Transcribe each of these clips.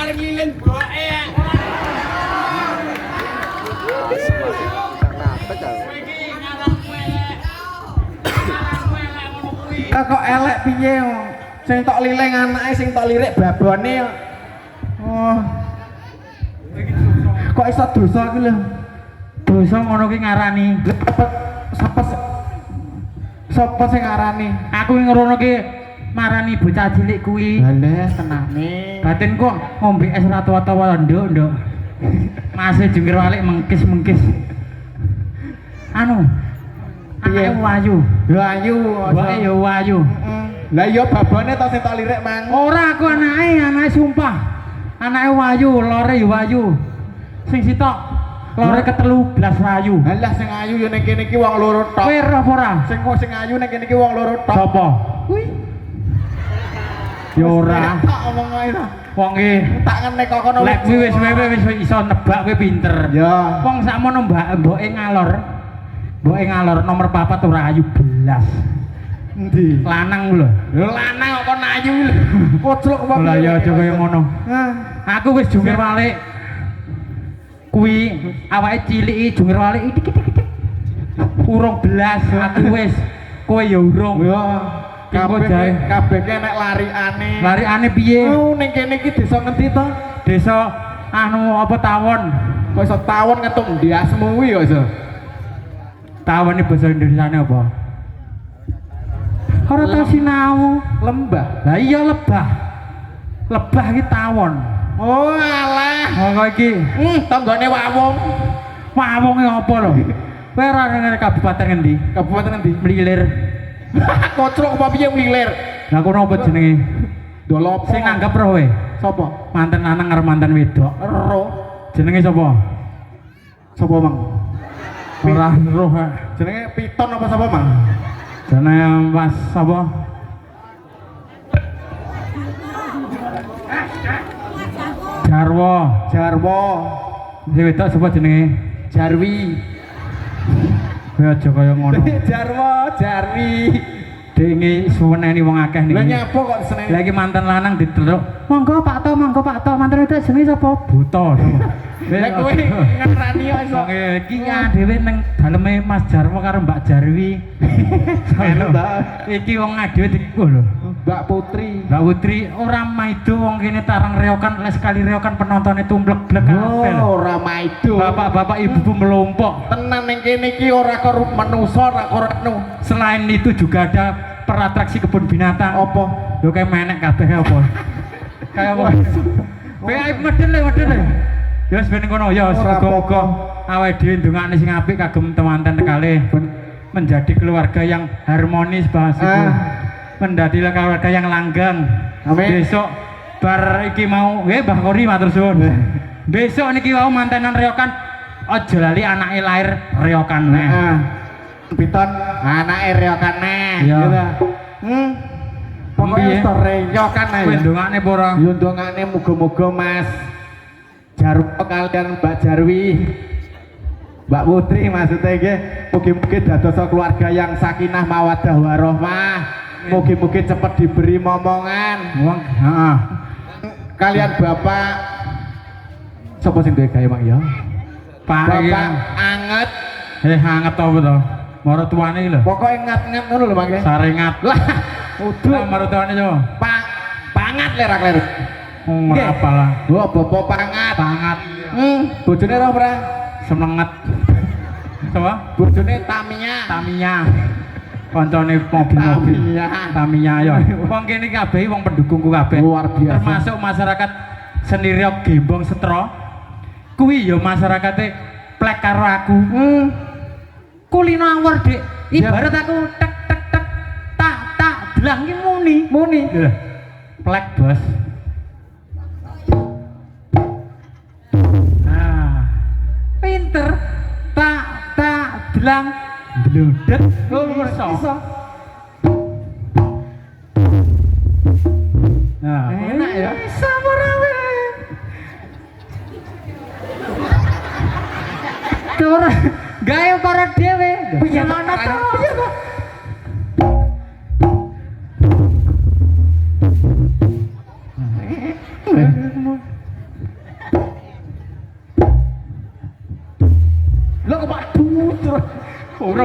paling lilin broke ya. Kok elek piye sing tok lileng anake sing tok lirik babone oh kok iso dosa iki lho dosa ngono ki ngarani sapa sing ngarani aku ngrono ki marani bocah cilik kuwi lha tenane batinku ngombe es ratu-ratu nduk masih jengger walik mengkis anu piye wayu wae ya wayu lah iya babane to sing tak lirik mang ora aku anake sumpah anake wayu lore ya wayu sing sitok lore ke-13 wayu lah sing ayu ya ning kene iki wong loro tok kowe ora ora sing ayu ning kene iki wong loro tok sapa kuwi ya ora tak omong ae ta wong iki tak ngene kok kono lek kuwi wis iso nebak kowe pinter ya wong sakmono mboke ngalor nomor 4 ora ayu belas endi lanang lho lho lanang kok ayu lho koclok kok lha ya aja kaya ngono aku wis jungkir walik kuwi awake cilik jungkir walik itik-itik urung belas aku wis kowe ya urung ya kabeh nek lariane piye ning kene iki desa ngendi to desa anu apa tawon kok iso tawon ngetung ndi asmu kuwi ya iso tawon iki basa Indonesiane apa ora tau sinau lembah lah iya lebah iki tawon oh alah kok iki tanggane wawong e apa lho kowe ora ngerti kabupaten ngendi Mlilir kocrok apa piye Mlilir lah kono apa jenenge Dolopo sing nanggap roh we sapa manten lanang karo manten wedok roh jenenge sapa mang ora roh jenenge piton apa sapa mang jenenge Mas sapa Jarwo sing wedok sapa jenenge Jarwi kowe aja kaya ngono Jarwi Dengi suweneni wong akeh niki. Lah nyapa kok seneng. Lah iki mantan lanang diteluk. Monggo Pak To, mantan wedok jenenge sapa? Buta. Lah kowe ngerani kok iso. Iki dhewe ning daleme Mas Jarwo karo Mbak Jarwi. Iki wong dhewe dikuh lho. Mbak Putri ora maido wong kene tarang reokan les kali reokan penontonnya tumblek-blek kabeh. Ora maido. Bapak-bapak ibu-ibu melompok. Tenan ning kene iki ora korup manusa ora korupnu. Selain itu juga ada peratraksi kebun binatang. Apa? Lho kayak menek kabeh apa? Kayak apa? Kayak medhen le. Ya wis ben kono ya muga-muga awake dhewe ndongakne sing apik kagem temanten kalih menjadi keluarga yang harmonis bahasiku. Menjadi keluarga yang langgeng. Amin. Besok bar iki mau nggih Mbah Kori matur suwun. Besok niki wau mantenan reokan aja lali anake lair reokan neh. Piton anake reokan neh. Iya. Pokoke wis reokan ae. Kowe ndongakne apa ora? Yo ndongakne muga-muga Mas Jarwo kalian Mbak Jarwi Mbak Putri maksudnya nggih mugi-mugi dados keluarga yang sakinah mawaddah warahmah. Mugi-mugi cepet diberi momongan. Kalian Bapak sapa sing duwe gawe Mak ya? Bapak anget. Anget apa to? Marotuane iki lho. Pokoke ngat-ngat ngono lho Mak. Sarengat. Lah, udah marotuane yo. Pangat lerak-lerak. Ora apalah. Wah, bapak pangat. Bojone ora semenget. Sapa? Bojone Tamiya. Kancane mobil. Tamiya ya. Wong kene kabeh wong pendukungku kabeh. Luar biasa. Termasuk masyarakat seni reog Gembong Setro. Kuwi ya masyarakate plek karo aku. Kulino awor, Dik. Ibarat aku tek tak delang iki muni. Plek, Bos. Pinter tak delang bludek iso. Nah, enak ya. Iso ora we. Ora gawe para dhewe. Piye ngono to?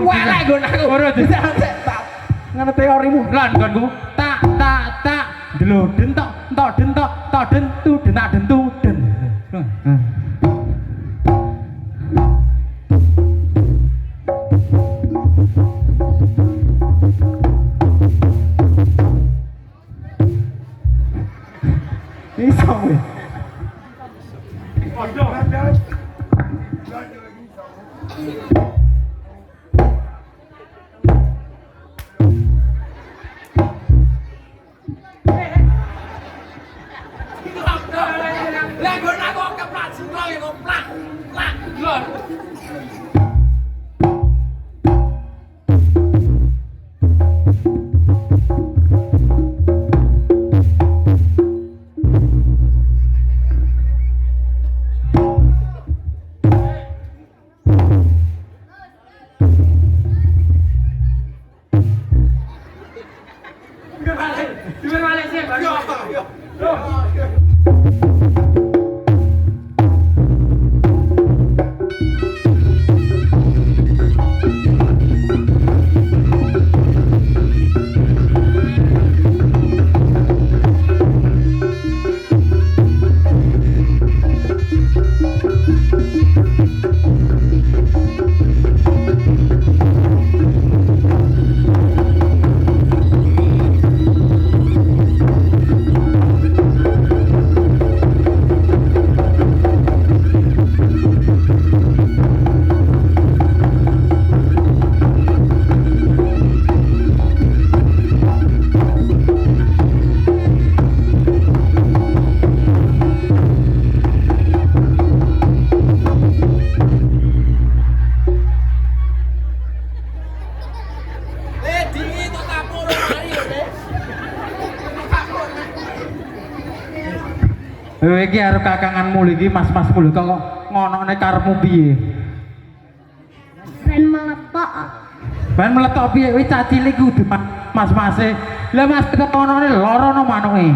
urung wah lek nggon aku ora ngono teorimu lan nggonku tak deloden tok den tu denak den tu den iso kowe iki arep kakanganmu iki mas-masmu lho kok ngonone karepmu piye? Ben meletok piye kuwi cacile kudu mas-mase. Lah mas ketonone lara no manuke.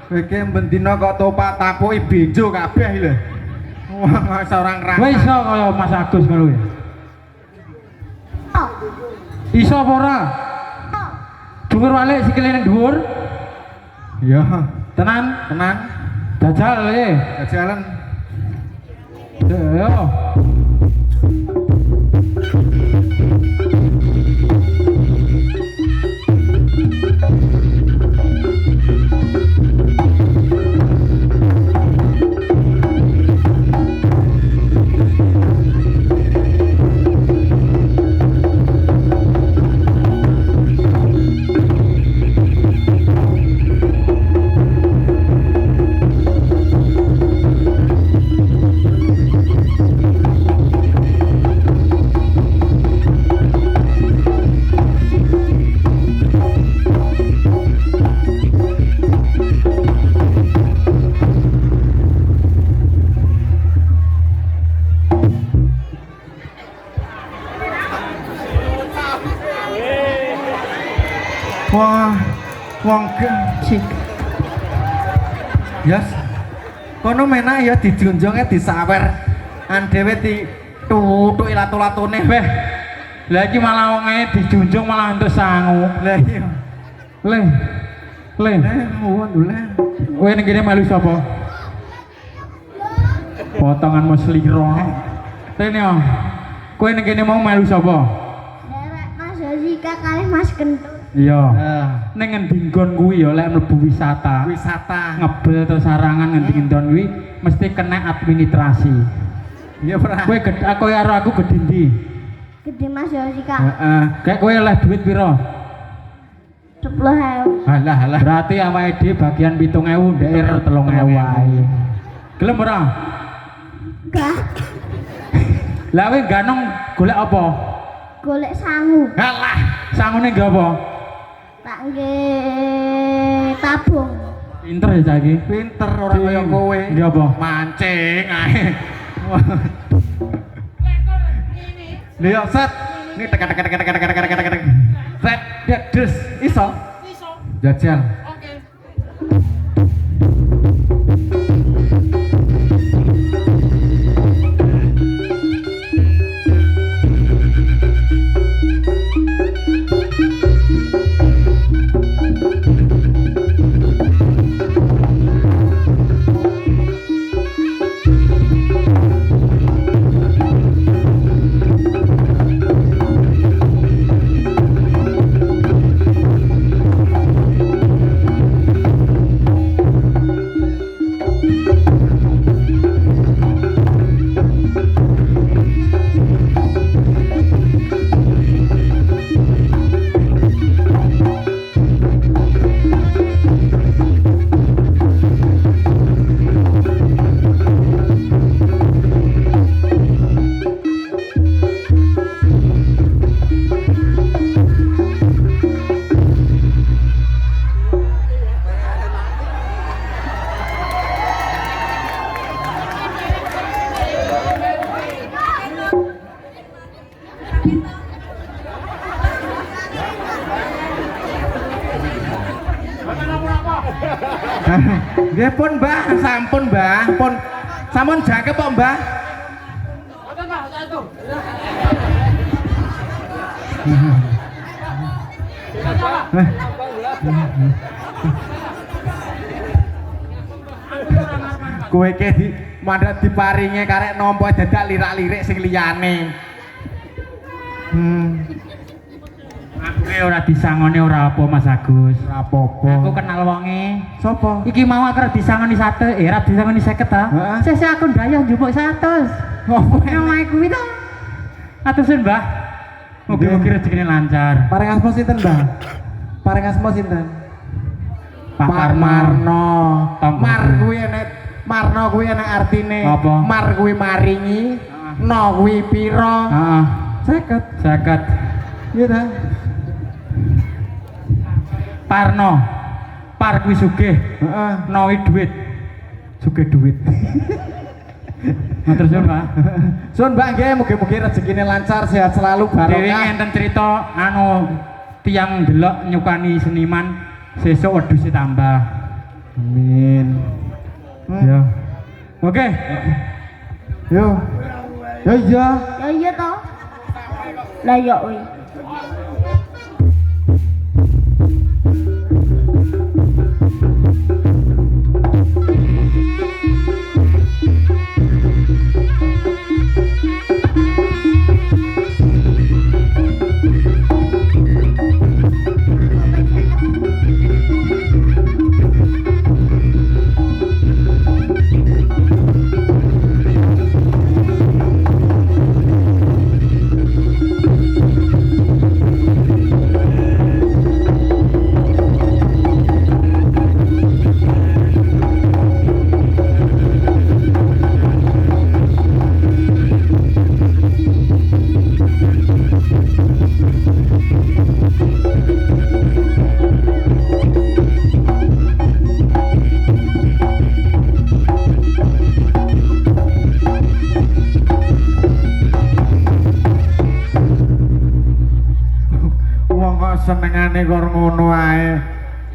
kowe iki bendina kok topak tapuki benjo kabeh lho wah seorang rasa Wis iso kaya Mas Agus ngono kuwi. Iso apa ora? Dhuwur walik sikile ning dhuwur. iya Tenan? Jajal ya. jalan Yo. wah wong sik yes kono menak ya dijunjunge disawer an dhewe di tutuki latu-latune Beh. Lah iki malah wonge dijunjung malah entuk sangu. lah iya Le. nuwun lho le Kowe ning kene melu sapa? Potongan sliro. Tene yo. Kowe ning kene mau melu sapa? Derek Mas Josika kalih Mas Kentut. Iya. Ning ngendi nggon kuwi ya lek mlebu wisata. Ngebel atau sarangan ngendi ngendon kuwi mesti kena administrasi. iya ora Kowe aku karo aku gedhe ndi? Gede Mas Josika. heeh Kayak kowe oleh duit piro? 10.000. halah Berarti awake dhewe bagian 7.000 ndek 3.000 wae. Gelem ora? Gah, Lah kowe ganong golek apa? golek sangu. Halah, sangune nggo apa? Tak nggih tabung. Pinter ya saiki. pinter orang kaya kowe Nggo apa? mancing ae lihat set ini tek set ya des iso jajal Nggih pun Mbah, sampun Mbah, pun sampun jangkep kok Mbah. Mboten Mbah, satu. Kowe iki di mandhat diparinge karek nampa dadak lirak-lirik sing liyane. Aku ora disangoni ora apa Mas Agus. Ora apa-apa. Aku kenal wonge. Sapa? Iki mau aku ora disangoni 100, ora disangoni 50 ta. Heeh. Sesuk aku ndayah njupuk 100. Apa Omahe kuwi to. Atusen, Mbah. Mugi-mugi rezekine lancar. Paring asma sinten, Mbah? Paring asma sinten? Pak Marno. Tonggo. Mar kuwi enek Marno kuwi enek artine. Apa? Mar kuwi maringi, no kuwi pira? Heeh. 50. 50. Iya ta? Parno. Par kuwi sugih. Heeh. Nowi duit. Sugih duit. Matur suwun, Pak. Sun Mbak nggih mugi-mugi rezekine lancar, sehat selalu Dewi barokah. ngenten cerita tiang delok nyukani seniman sesuk wedhuse tambah. Amin. Ya. Oke. Yo. Yo iya. Ya iya toh. Lah ya kuwi. Wong kok senengane kok ngono ae.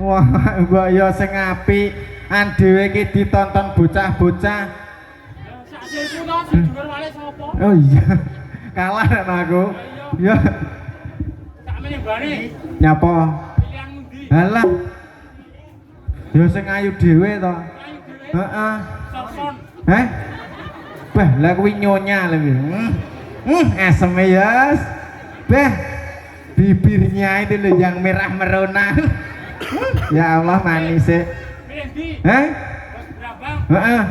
Wah, mbok ya sing apik. An dhewe iki ditonton bocah-bocah. Oh iya. Kalah nek aku. Ya. Nyapa? Halah. Ya sing ayu dhewe to. Heeh. Heh? Bah, lah kuwi nyonya lho kuwi. Aseme ya. Bah. Bibirnya itu loh yang merah merona. Ya Allah manis sih. Heh? Heeh.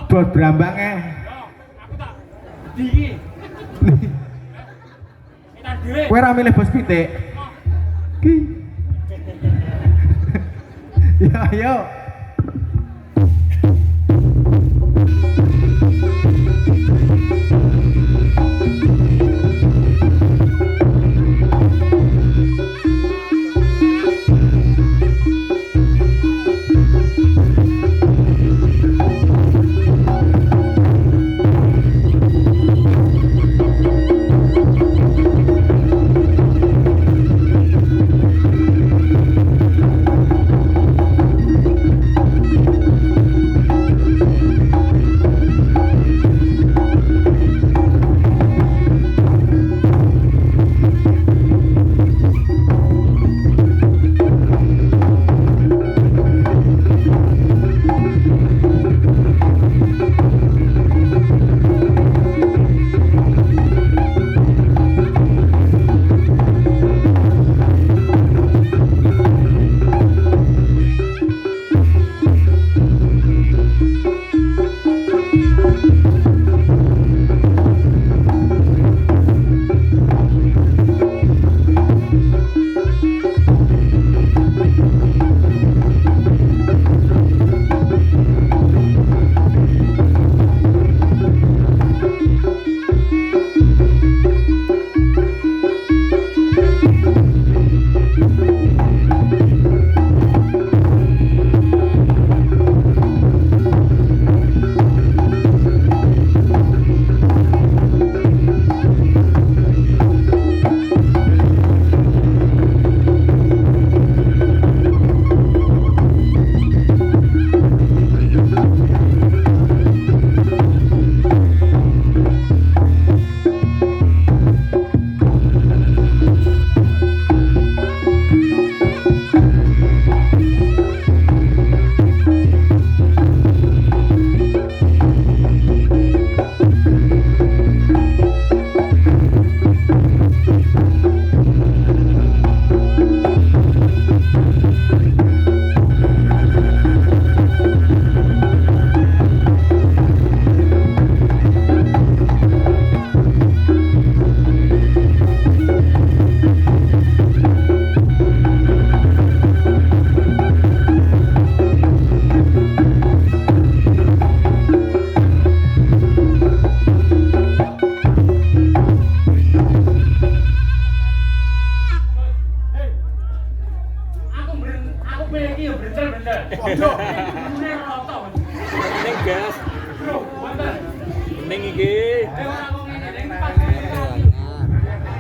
Bos brambangnya. Kowe ra milih bos pitik. Ki. Ya ayo.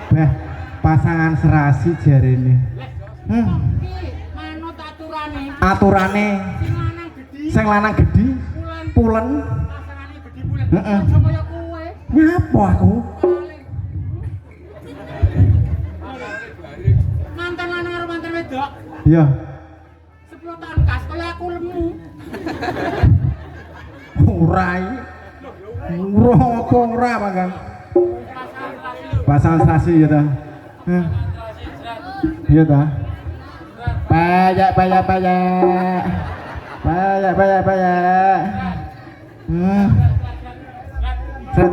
Bah, pasangan serasi jarene. Manut aturane. Aturane sing lanang gedhi pulen. Pasangane gedhi bulan. Heeh. Aja kaya kowe. Nyapa aku? Mantan lanang karo mantan wedok. Iya. 10 tahun kas kaya aku lemu. Urai. Ora Bang. Pasangan serasi ya ta. Iya ta. Payah. Set.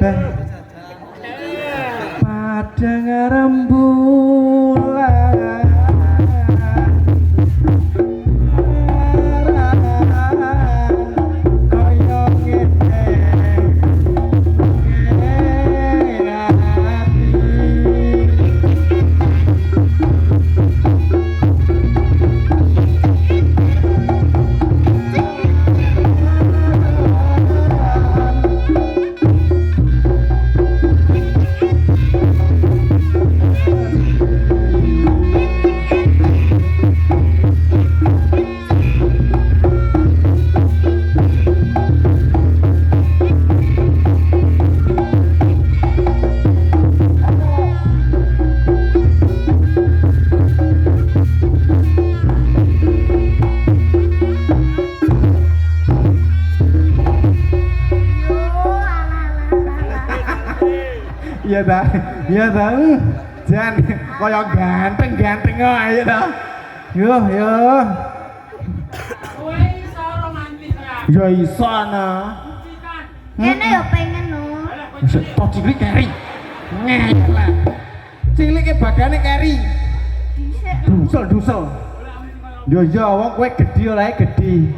Beh. Padang rembulan. Kaya ngene. Iya ta, jan kaya ganteng ae ta. Yo. Kowe iso romantis ra? Ya iso ana. Kene yo pengen no. Tok cilik keri. Ngelah. Cilike badane keri. Dhisik. Dusel. Yo wong kowe gedhi olahe gedhi.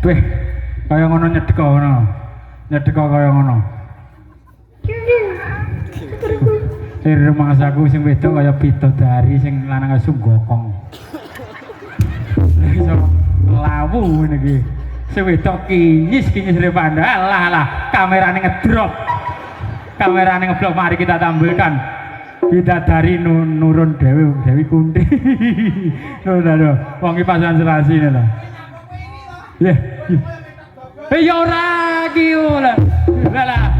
Beh, kaya ngono nyedeka kaya ngono. Rumangsaku sing wedok kaya bidodari sing lanang sunggokong. Iso lawu ngene iki. Sing wedok kinyis repanda. Alah, kamerane ngedrop. Kamerane ngeblok, mari kita tampilkan. Bidadari nurun Dewi Kunti. Lho, wong iki pasangan serasi lho. Ya. Ya ora iki ora. Lah.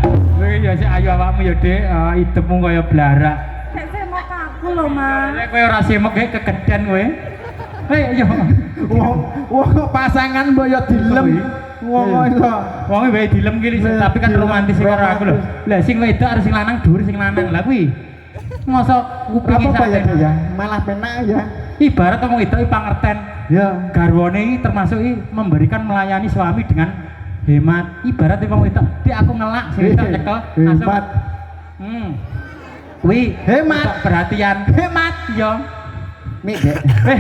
Ya sik ayu awakmu ya, Dik. Idemmu kaya blarak. Sik semok aku lho, Mas. Nek kowe ora semok ge kegeden kowe. Yo. Wong pasangan mbok ya dilem. Wong iso. Wong wae dilem ki tapi kan romantis karo aku lho. Lah sing wedok arep sing lanang dhuwur sing lanang. Lah kuwi mosok kupinge apa ya? Malah penak ya. Ibarat wong wedok pangerten. Ya, garwane iki termasuk memberikan melayani suami dengan hemat. Ibarat wong wedok, "Dik aku ngelak sing wedok nyekel langsung." Hemat. Kuwi hemat, perhatian. Hemat yo. Mik, Dek.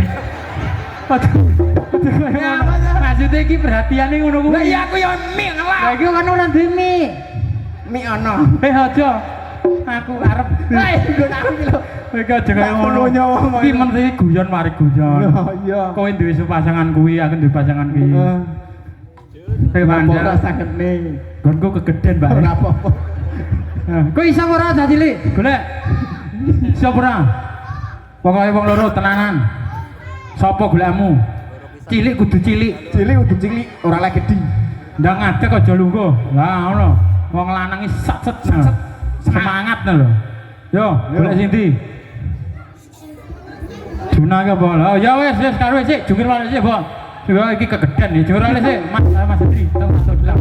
Maksudnya iki perhatiane ngono kuwi. Lah iya aku yo mik ngelak. Lah iki kan ora duwe mik. Mik ono. Aja. Aku arep. Nggo aku iki lho. Iki aja kaya ngono. nyawa. Iki men iki guyon mari guyon. Iya. Kowe duwe pasangan kuwi, aku duwe pasangan ki. Kowe Ora mandang. sakene. Gonku kegeden, Mbak. Ora apa-apa. Kowe iso ora dadi cilik? Golek. Siapa ora? Pokoke wong loro tenanan. Sopo golekmu? Cilik kudu cilik. Cilik udah cilik, ora lagi gede. Ndang ngadeg aja lungguh. Lah ngono. Wong lanang iki satset semangat lho. Yo, golek sing ndi? Juna ke apa? Oh ya wes karo wis sik, jungkir wale sik, Mbok. Juga iki kegeden iki, jungkir wale sik. Mas Hendri, tau masuk bilang.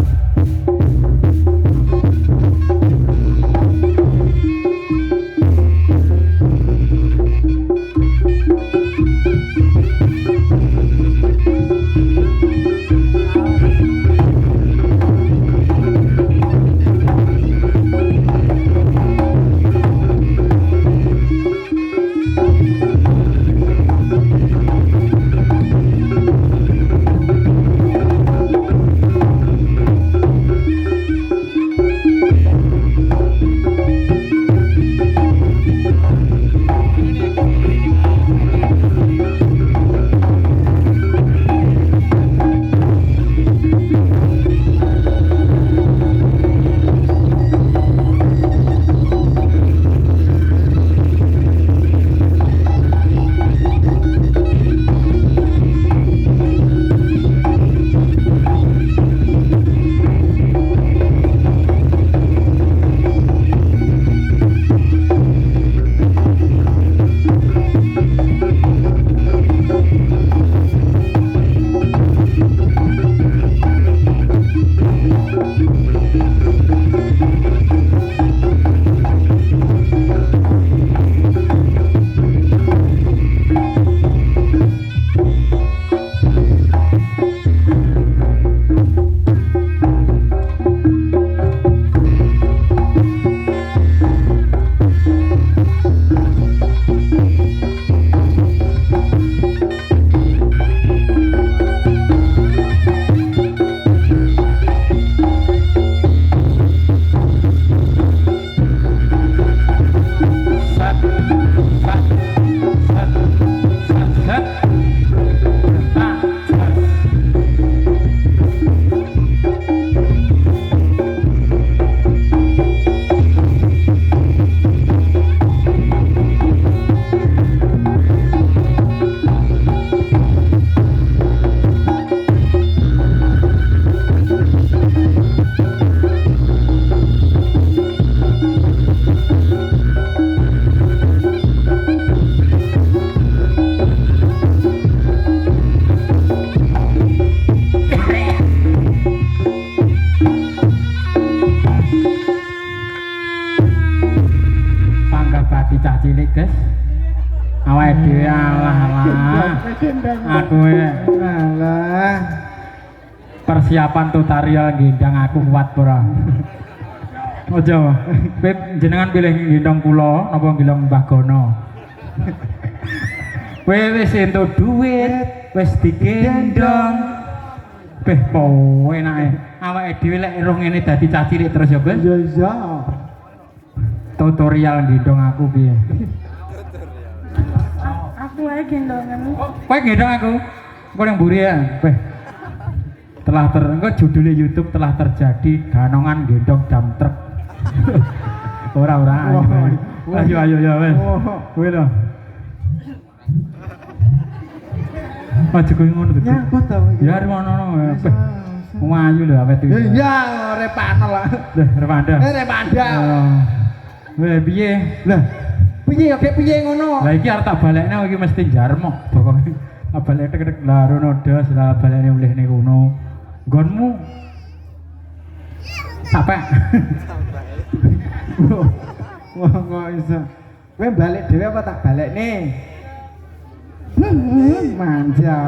guys. Awake dhewe alah. Aku alah. Persiapan tutorial gendang aku kuat ora. Ojo. Kowe jenengan pilih gendong kula napa gendong Mbah Gono? Kowe wis entuk duit, wis digendong. Beh po enake. Awake dhewe lek ero ngene dadi cah cilik terus ya, Gus. Iya iya. Tutorial gendong aku piye? Aku aja gendongan. Kowe gendong aku. Kowe yang mburi ya. Beh. Engko judulnya YouTube telah terjadi ganongan gendong dam truk. Ora. Ayo ya wes. Kowe lho. Aja kowe ngono to. Nyangkut ta. Ya ngono. Beh. Ayu lho awet iki. Iya, repano lah. Lah, repanda. Repanda. Weh piye? Lah, piye ya kek piye ngono? Lah iki arep tak balekne iki mesti jarmok pokoke. Balek tek lah rono dos lah balekne mulih ning kono. Nggonmu sampai. Wah, kok iso. Kowe balik dhewe apa tak balekne? Manja.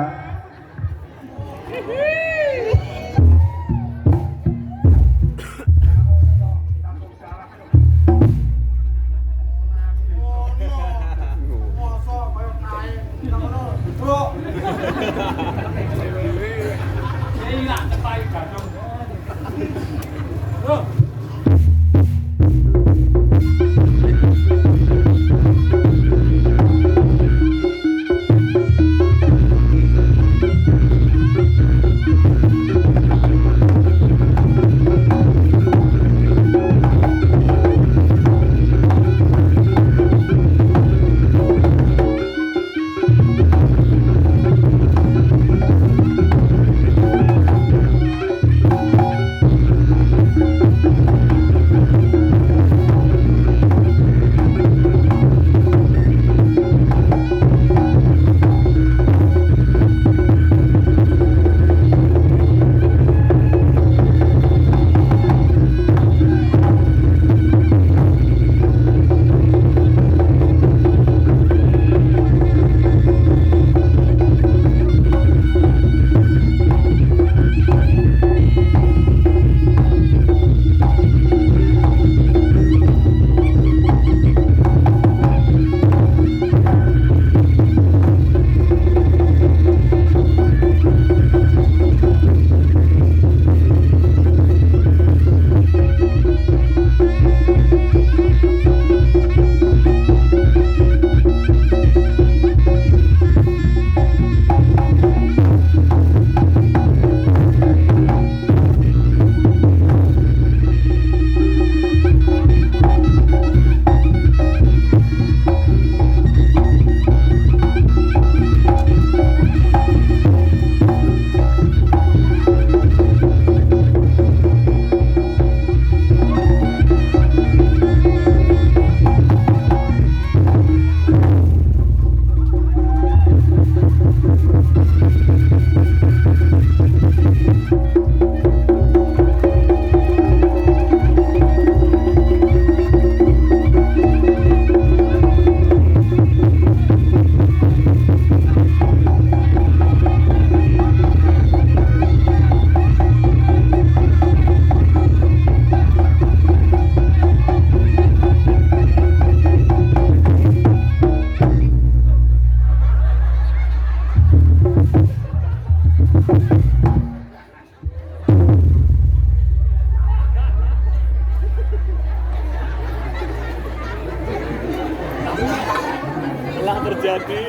jadi.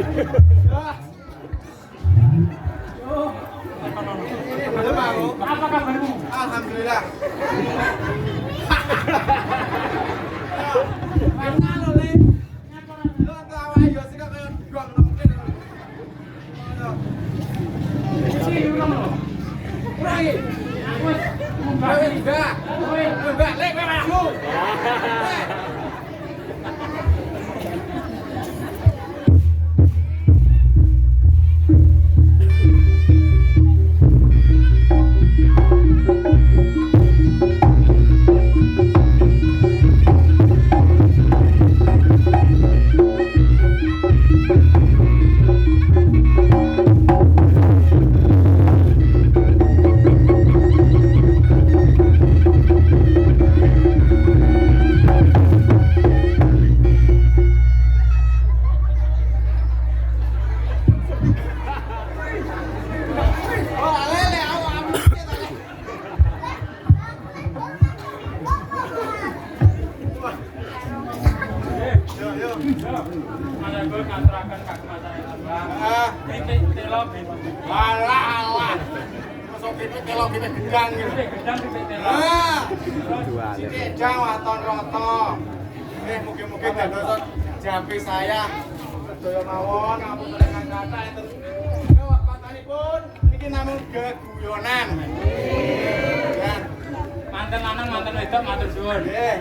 Apa kabarmu? Alhamdulillah. Alah. Masuk pipit telok pipit gedang gitu. Gedang pipit telok. Sithik jang waton roto. Mugi-mugi dados jampi saya. Sedaya mawon ngapunten kang kata enten. Wapatanipun niki namung geguyonan. Ya. Manten lanang manten wedok matur suwun. Nggih.